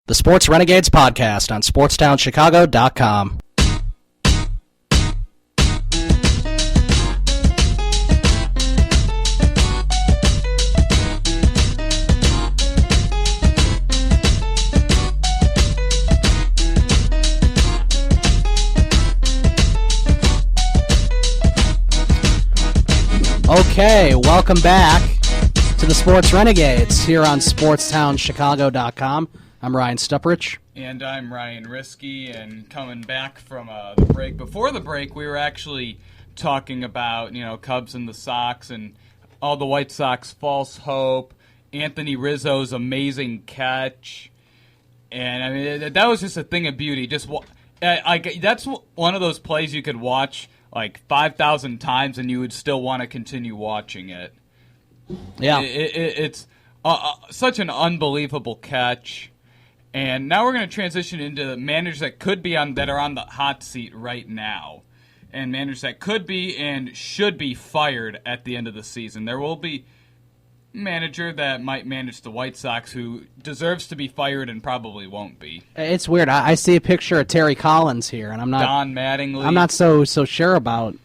The Sports Renegades podcast on SportsTownChicago.com. Okay, welcome back to the Sports Renegades here on SportsTownChicago.com. I'm Ryan Stuprich. And I'm Ryan Risky, and coming back from the break. Before the break, we were actually talking about, Cubs and the Sox and all the White Sox false hope, Anthony Rizzo's amazing catch. And, I mean, that was just a thing of beauty. That's one of those plays you could watch like 5,000 times and you would still want to continue watching it. Yeah. It's such an unbelievable catch. And now we're going to transition into managers that are on the hot seat right now, and managers that could be and should be fired at the end of the season. There will be a manager that might manage the White Sox who deserves to be fired and probably won't be. It's weird. I see a picture of Terry Collins here, and I'm not Don Mattingly. I'm not so sure about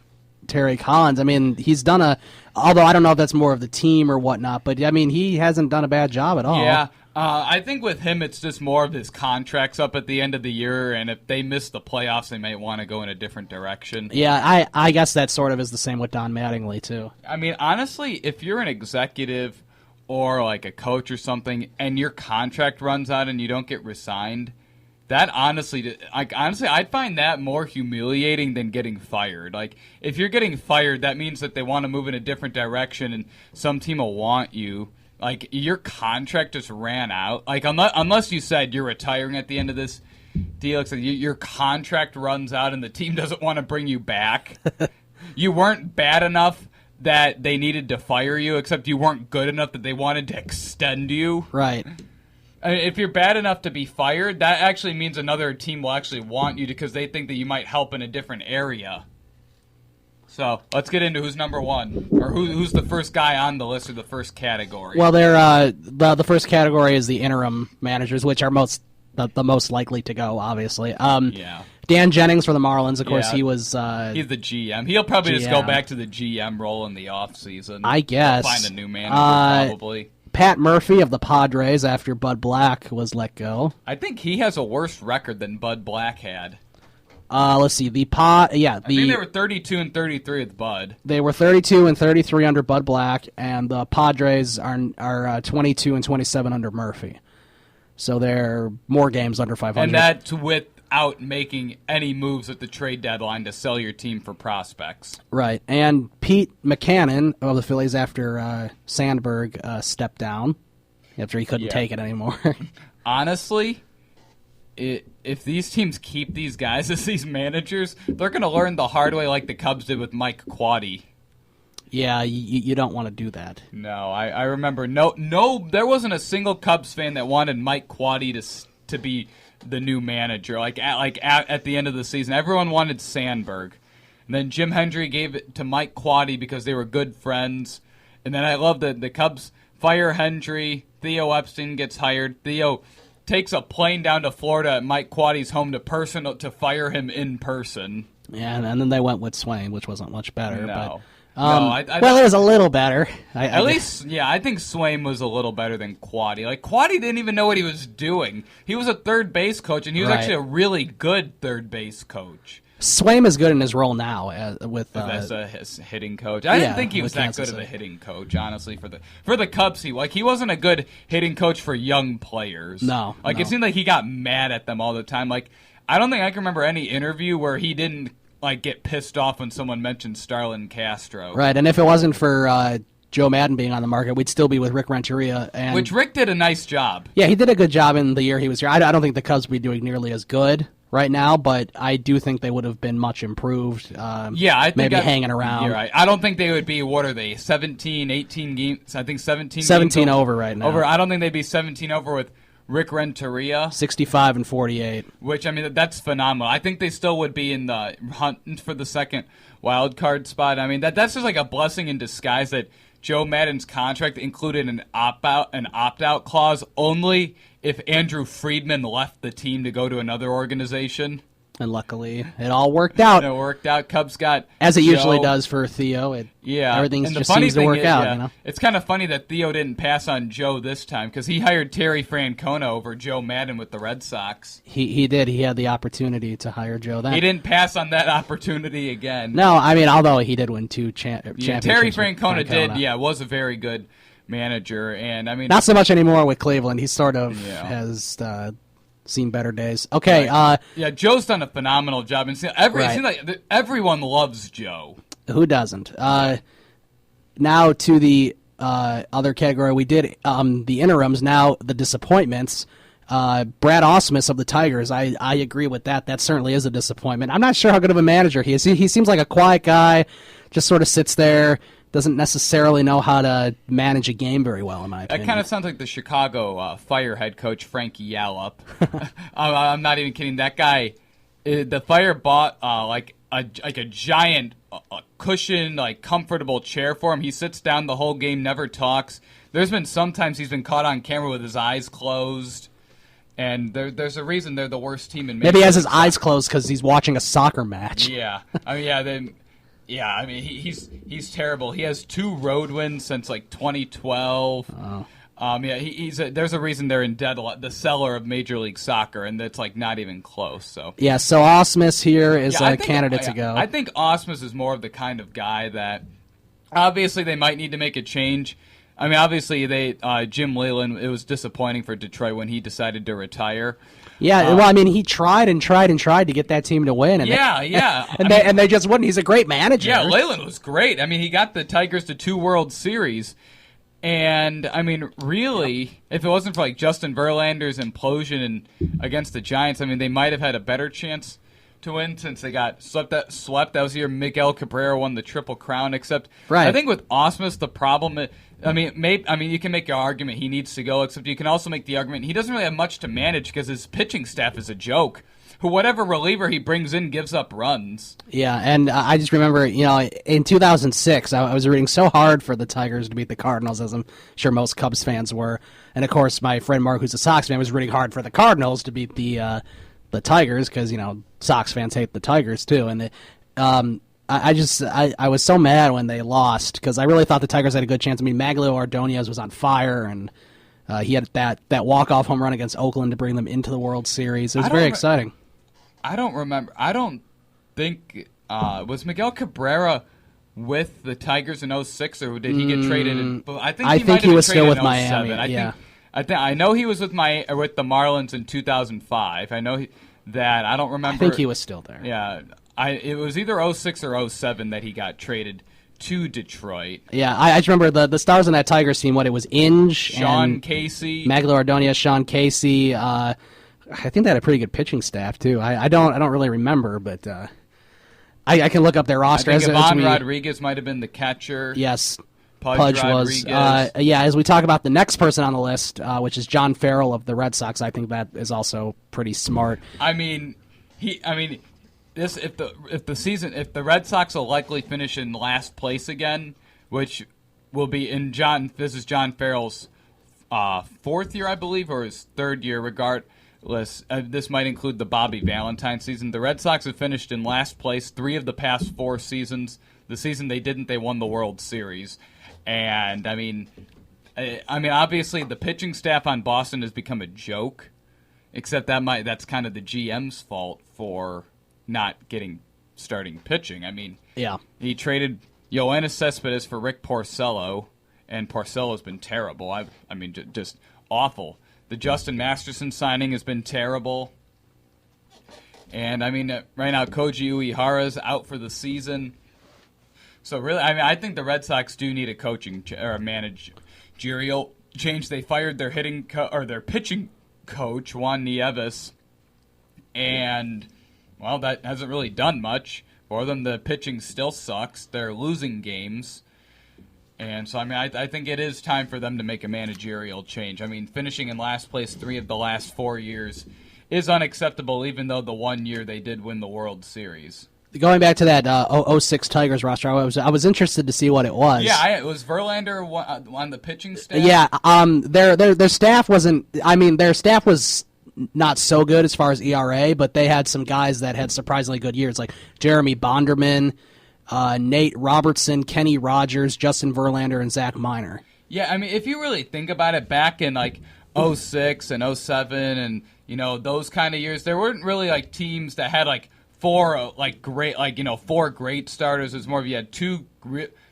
Terry Collins. I mean, he's done although I don't know if that's more of the team or whatnot, but I mean, he hasn't done a bad job at all. Yeah. I think with him, it's just more of his contract's up at the end of the year, and if they miss the playoffs, they might want to go in a different direction. Yeah, I guess that sort of is the same with Don Mattingly, too. I mean, honestly, if you're an executive or like a coach or something, and your contract runs out and you don't get re-signed, honestly, I'd find that more humiliating than getting fired. Like, if you're getting fired, that means that they want to move in a different direction, and some team will want you. Like, your contract just ran out. Like, unless you said you're retiring at the end of this deal, like your contract runs out and the team doesn't want to bring you back. You weren't bad enough that they needed to fire you, except you weren't good enough that they wanted to extend you. Right. I mean, if you're bad enough to be fired, that actually means another team will actually want you because they think that you might help in a different area. So let's get into who's number one, or who's the first guy on the list, or the first category. Well, the first category is the interim managers, which are the most likely to go, obviously. Yeah. Dan Jennings for the Marlins, of course, he was... he's the GM. He'll probably just go back to the GM role in the offseason. I guess. Find a new manager, probably. Pat Murphy of the Padres after Bud Black was let go. I think he has a worse record than Bud Black had. Let's see. I think they were 32 and 33 with Bud. They were 32 and 33 under Bud Black, and the Padres are 22 and 27 under Murphy. So they're more games under 500. And that's without making any moves at the trade deadline to sell your team for prospects. Right. And Pete Mackanin of the Phillies after Sandberg stepped down after he couldn't take it anymore. Honestly, if these teams keep these guys as these managers, they're going to learn the hard way like the Cubs did with Mike Quaddy. Yeah, you don't want to do that. No, I remember. No, there wasn't a single Cubs fan that wanted Mike Quaddy to be the new manager. At the end of the season, everyone wanted Sandberg. And then Jim Hendry gave it to Mike Quaddy because they were good friends. And then I love that the Cubs fire Hendry. Theo Epstein gets hired. Theo takes a plane down to Florida at Mike Quaddy's home to fire him in person. Yeah, and then they went with Swain, which wasn't much better. No. But, it was a little better. I think Swain was a little better than Quaddy. Like, Quaddy didn't even know what he was doing. He was a third base coach, and he was actually a really good third base coach. Swain is good in his role now as a hitting coach. I didn't think he was that good of a hitting coach, honestly. For the Cubs, he wasn't a good hitting coach for young players. No, it seemed like he got mad at them all the time. Like, I don't think I can remember any interview where he didn't get pissed off when someone mentioned Starlin Castro. Right, and if it wasn't for Joe Madden being on the market, we'd still be with Rick Renteria. Which Rick did a nice job. Yeah, he did a good job in the year he was here. I don't think the Cubs would be doing nearly as good right now, but I do think they would have been much improved. I think maybe hanging around. You're right. I don't think they would be, what are they, 17, 18 games? I think 17 games over right now. I don't think they'd be 17 over with Rick Renteria. 65 and 48. Which, I mean, that's phenomenal. I think they still would be in the hunt for the second wild card spot. I mean, that's just like a blessing in disguise that Joe Madden's contract included an opt-out clause only if Andrew Friedman left the team to go to another organization. And luckily, it all worked out. It worked out. Cubs got as it Joe. Usually does for Theo. Everything just seems to work out. You know? It's kind of funny that Theo didn't pass on Joe this time because he hired Terry Francona over Joe Madden with the Red Sox. He did. He had the opportunity to hire Joe then. He didn't pass on that opportunity again. No, I mean, although he did win 2 championships. Terry Francona did. Yeah, was a very good manager, and I mean, not so much anymore with Cleveland. He sort of has seen better days. Okay. Right. Joe's done a phenomenal job, and it seems like everyone loves Joe. Who doesn't? Now to the other category. We did the interims. Now the disappointments. Brad Ausmus of the Tigers. I agree with that. That certainly is a disappointment. I'm not sure how good of a manager he is. He seems like a quiet guy. Just sort of sits there. Doesn't necessarily know how to manage a game very well, in my opinion. That kind of sounds like the Chicago Fire head coach, Frankie Yallop. I'm not even kidding. That guy, the Fire bought like a giant cushion, like comfortable chair for him. He sits down the whole game, never talks. There's been sometimes he's been caught on camera with his eyes closed. And there's a reason they're the worst team in Major Maybe he has League his eyes closed because he's watching a soccer match. Yeah. I mean, he's terrible. He has 2 road wins since like 2012. Oh. There's a reason they're in dead the cellar of Major League Soccer, and it's like not even close. So so Ausmus here is a candidate to go. I think Ausmus is more of the kind of guy that obviously they might need to make a change. I mean, obviously Jim Leyland. It was disappointing for Detroit when he decided to retire. Yeah, well, I mean, he tried to get that team to win. And they just wouldn't. He's a great manager. Yeah, Leyland was great. I mean, he got the Tigers to 2 World Series. And, I mean, really, if it wasn't for, like, Justin Verlander's implosion against the Giants, I mean, they might have had a better chance to win since they got swept. That was the year Miguel Cabrera won the Triple Crown, except I think with Ausmus, the problem is, you can make your argument he needs to go, except you can also make the argument he doesn't really have much to manage because his pitching staff is a joke. Whatever reliever he brings in gives up runs. Yeah, and I just remember, in 2006, I was rooting so hard for the Tigers to beat the Cardinals, as I'm sure most Cubs fans were. And, of course, my friend Mark, who's a Sox fan, was rooting hard for the Cardinals to beat the Tigers because, Sox fans hate the Tigers, too. And I was so mad when they lost because I really thought the Tigers had a good chance. I mean, Maglio Ordonez was on fire, and he had that walk-off home run against Oakland to bring them into the World Series. It was very exciting. I don't remember. I don't think was Miguel Cabrera with the Tigers in 2006, or did he get traded? I think he was still with Miami. I know he was with the Marlins in 2005. I know that. I don't remember. I think he was still there. Yeah, it was either 2006 or 2007 that he got traded to Detroit. Yeah, I just remember the stars on that Tigers team. It was Inge, Sean Casey, Maglio Ordonez, Sean Casey. I think they had a pretty good pitching staff too. I don't really remember, but I can look up their roster. I think Ivan Rodriguez might have been the catcher. Yes, Pudge was. As we talk about the next person on the list, which is John Farrell of the Red Sox, I think that is also pretty smart. If the Red Sox will likely finish in last place again, which will be this is John Farrell's 4th year, I believe, or his 3rd year, regardless. This might include the Bobby Valentine season. The Red Sox have finished in last place 3 of the past 4 seasons. The season they didn't, they won the World Series. And obviously the pitching staff on Boston has become a joke. Except that's kind of the GM's fault for not getting starting pitching. He traded Yoenis Cespedes for Rick Porcello, and Porcello's been terrible. Just awful. The Justin Masterson signing has been terrible. And, right now Koji Uehara's out for the season. So, really, I think the Red Sox do need a coaching or a managerial change. They fired their their pitching coach, Juan Nieves, and, well, that hasn't really done much for them. The pitching still sucks. They're losing games. And so, I think it is time for them to make a managerial change. Finishing in last place 3 of the last 4 years is unacceptable, even though the 1 year they did win the World Series. going back to that 06 Tigers roster, I was interested to see what it was. Yeah, it was Verlander on the pitching staff. Yeah, their staff wasn't. I mean, their staff was not so good as far as ERA, but they had some guys that had surprisingly good years, like Jeremy Bonderman, Nate Robertson, Kenny Rogers, Justin Verlander, and Zach Miner. Yeah, I mean, if you really think about it, back in like 06 and 07 and, you know, those kind of years, there weren't really like teams that had like four great starters. It was more of you had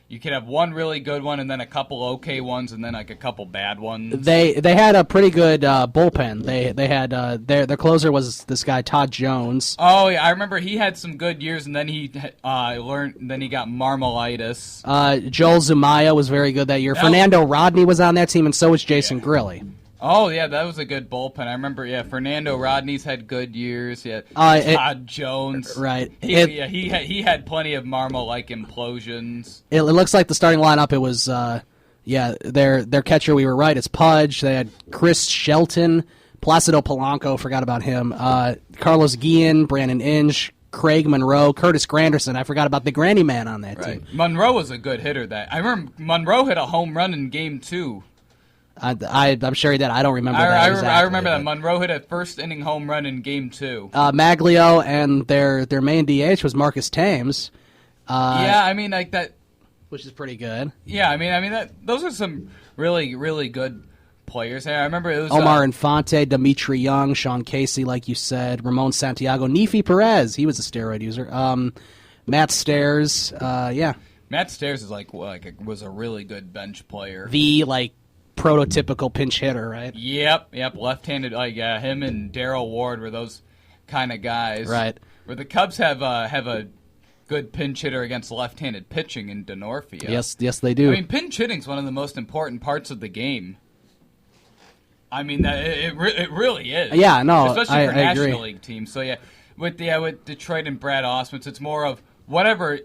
you could have one really good one and then a couple okay ones and then like a couple bad ones. They had a pretty good bullpen. They had their closer was this guy Todd Jones. Oh yeah, I remember he had some good years and then he then he got marmolitis. Joel Zumaya was very good that year. Fernando Rodney was on that team, and so was Jason Grilli. Oh, yeah, that was a good bullpen. I remember, Fernando Rodney's had good years. Yeah, Todd Jones. Right. He had plenty of Marmo-like implosions. It looks like the starting lineup, it was, their catcher, we were right, it's Pudge. They had Chris Shelton, Placido Polanco, forgot about him, Carlos Guillen, Brandon Inge, Craig Monroe, Curtis Granderson. I forgot about the Granny Man on that team. Monroe was a good hitter. I remember Monroe hit a home run in Game 2. I'm sure he did. I don't remember that exactly. I remember that. Monroe hit a first-inning home run in Game 2. Maglio and their main DH was Marcus Thames. I mean, like that, which is pretty good. Yeah, I mean those are some really, really good players. I remember it was Omar Infante, Dimitri Young, Sean Casey, like you said, Ramon Santiago, Nefi Perez. He was a steroid user. Matt Stairs. Matt Stairs is was a really good bench player. The prototypical pinch hitter, right? Yep, left-handed. Him and Darryl Ward were those kind of guys, right? Where the Cubs have a good pinch hitter against left-handed pitching in Denorfia. Yes, they do. I mean, pinch hitting's one of the most important parts of the game. I mean, it really is. Yeah, no, especially for National agree. League teams. So with Detroit and Brad Ausmus, it's more of whatever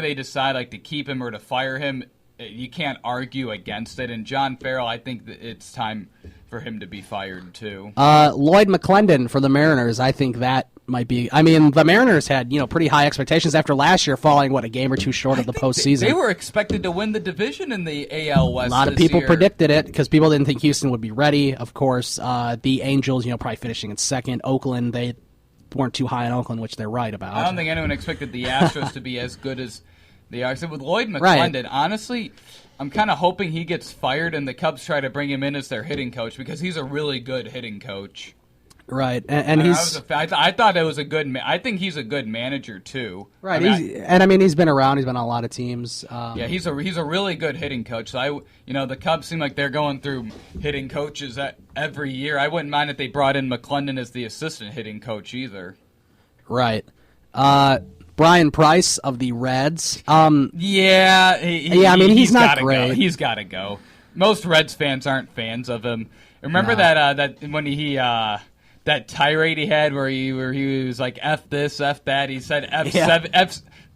they decide, to keep him or to fire him. You can't argue against it. And John Farrell, I think that it's time for him to be fired too. Lloyd McClendon for the Mariners, I think that might be. I mean, the Mariners had pretty high expectations after last year falling a game or two short of the postseason. They were expected to win the division in the AL West. A lot of people predicted it because people didn't think Houston would be ready. Of course, the Angels, probably finishing in second. Oakland, they weren't too high in Oakland, which they're right about. I don't think anyone expected the Astros to be as good as they are. So with Lloyd McClendon, honestly, I'm kind of hoping he gets fired and the Cubs try to bring him in as their hitting coach because he's a really good hitting coach. Right, and he's. I thought it was a good. I think he's a good manager too. Right, he's been around. He's been on a lot of teams. He's a really good hitting coach. So the Cubs seem like they're going through hitting coaches every year. I wouldn't mind if they brought in McClendon as the assistant hitting coach either. Right. Brian Price of the Reds. He's not great. He's got to go. Most Reds fans aren't fans of him. Remember that when he that tirade he had where he was like F this, F that. He said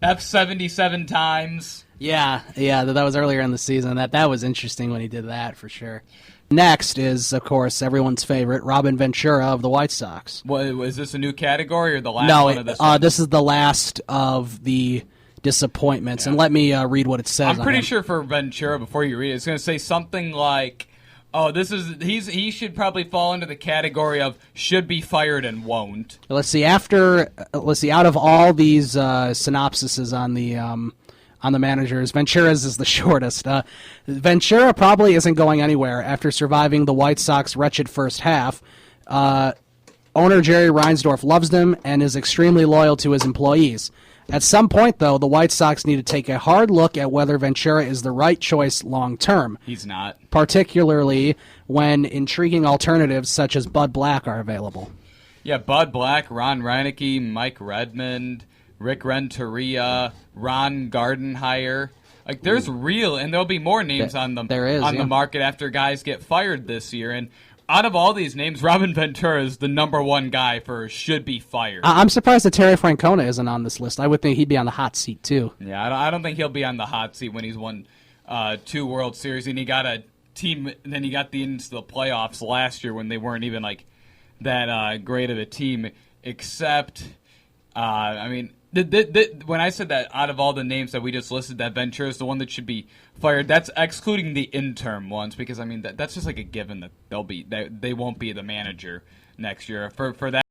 F 77 times. Yeah, that was earlier in the season. That was interesting when he did that for sure. Next is, of course, everyone's favorite, Robin Ventura of the White Sox. Was this a new category or the last one of this? This is the last of the disappointments. Yeah. And let me read what it says. I'm pretty sure for Ventura, before you read it, it's going to say something like, he should probably fall into the category of should be fired and won't. Let's see. Out of all these synopsises on the managers, Ventura's is the shortest. Ventura probably isn't going anywhere after surviving the White Sox wretched first half. Owner Jerry Reinsdorf loves them and is extremely loyal to his employees. At some point, though, the White Sox need to take a hard look at whether Ventura is the right choice long term. He's not. Particularly when intriguing alternatives such as Bud Black are available. Yeah, Bud Black, Ron Reineke, Mike Redmond, Rick Renteria, Ron Gardenhire. There's real, and there'll be more names on the market after guys get fired this year. And out of all these names, Robin Ventura is the number one guy for should be fired. I'm surprised that Terry Francona isn't on this list. I would think he'd be on the hot seat too. Yeah, I don't think he'll be on the hot seat when he's won 2 World Series and he got a team. And then he got into the playoffs last year when they weren't even that great of a team. Except, When I said that, out of all the names that we just listed, that Ventura is the one that should be fired. That's excluding the interim ones, because I mean that's just like a given that they won't be the manager next year. For that.